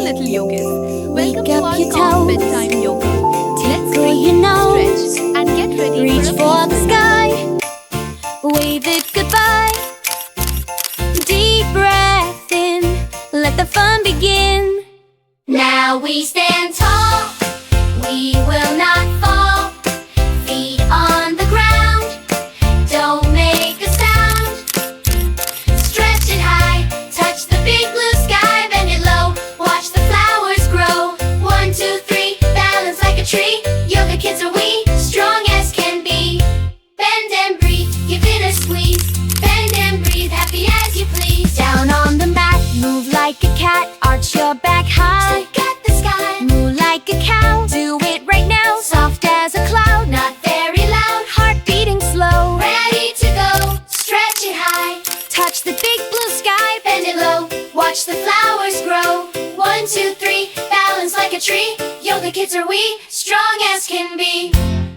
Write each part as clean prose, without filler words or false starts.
little yogis. Welcome Wake to up our your calm toes, bedtime yoga. Let's tickle breathe, your nose, stretch and get ready reach for for the peaceful night. sky, wave it goodbye. Deep breath in, let the fun begin. Now we stand tall, we will not fall. Feet on the ground, don't make a sound. Stretch it high, touch the big blue sky. Bend it low, watch the flowers grow. 1, 2, 3, balance like a tree. Yoga kids are we, strong as can be. Bend and breathe, give it a squeeze. Bend and breathe, happy as you please. Down on the mat, move like a cat, arch your back high. Look at the sky, Moo like a cow, do it right now, soft as a cloud. not very loud. Heart beating slow, Ready to go, stretch it high. touch the big blue sky. Bend it low, watch the flowers grow. 1, 2, 3, balance like a tree. Yoga kids are we, strong as can be.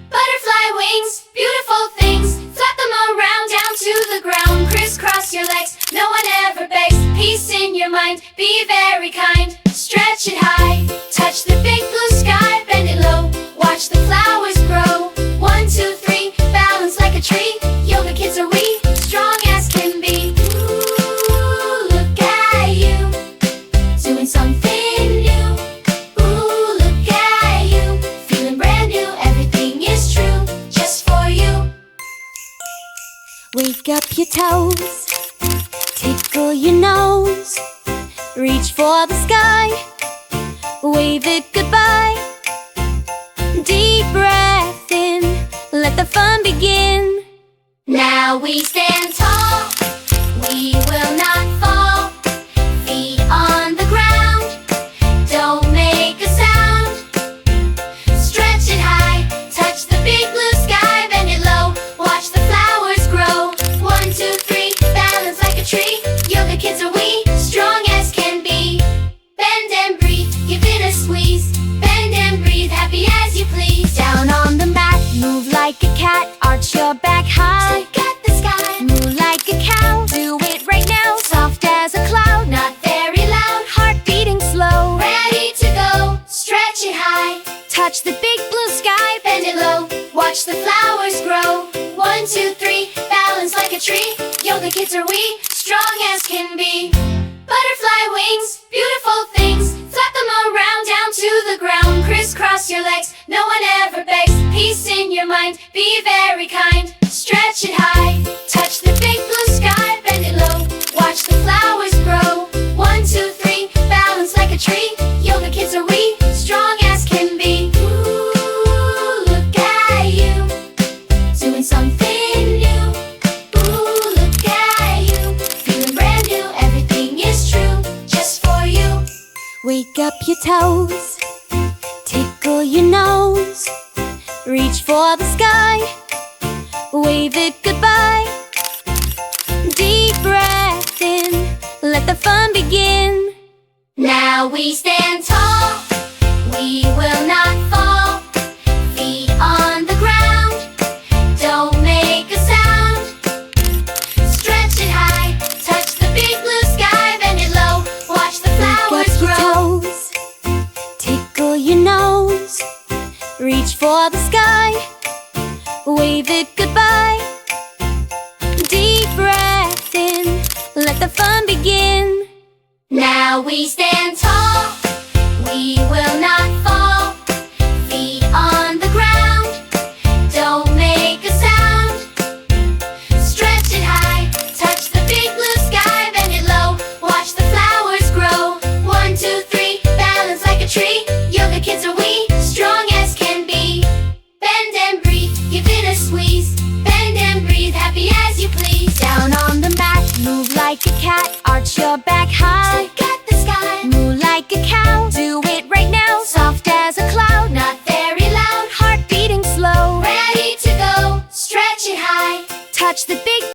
Butterfly wings, beautiful things. Flap them around down to the ground. Crisscross your legs, no one ever begs. Peace in your mind, be very kind. Stretch it high, touch the big blue sky. Bend it low, watch the flowers grow. 1, 2, 3, balance like a tree. Yoga kids are we, strong as can be. Ooh, look at you, doing something new. Ooh, look at you, feeling brand new. Everything is true, just for you. Wake up your toes, tickle your nose, reach for the sky, wave it goodbye. Deep breath in, let the fun begin. Now we stand tall, we will not fall. Feet on the ground, don't make a sound. Stretch it high, touch the big blue sky. Bend it low, watch the flowers grow. 1, 2, 3, balance like a tree. Yoga kids are we, strong as can be. Bend and breathe, give it a squeeze. Bend and breathe, happy as you please. Down on the mat, move like a cat, arch your back high. Look at the sky, Moo like a cow, do it right now, soft as a cloud. not very loud. Heart beating slow, Ready to go, stretch it high. touch the big blue sky. Bend it low, watch the flowers grow. 1, 2, 3, balance like a tree. Yoga kids are we, strong as can be. Butterfly wings, beautiful things. Flap them around down to the ground. Crisscross your legs, no one ever begs. Peace in your mind, be very kind. Stretch it high, touch the big blue sky. Bend it low, watch the flowers grow. 1, 2, 3, balance like a tree. Yoga kids are we, strong as can be. Ooh, look at you, doing something new. Ooh, look at you, feeling brand new. Everything is true, just for you. Wake up your toes, tickle your nose, reach for the sky, wave it goodbye. Deep breath in, let the fun begin. Now we stand tall, we will not fall. Feet on the ground, don't make a sound. Stretch it high, touch the big blue sky. Bend it low, watch the flowers Wake up grow. your toes, tickle your nose, reach for the sky, wave it goodbye. Deep breath in, let the fun begin. Now we stand tall,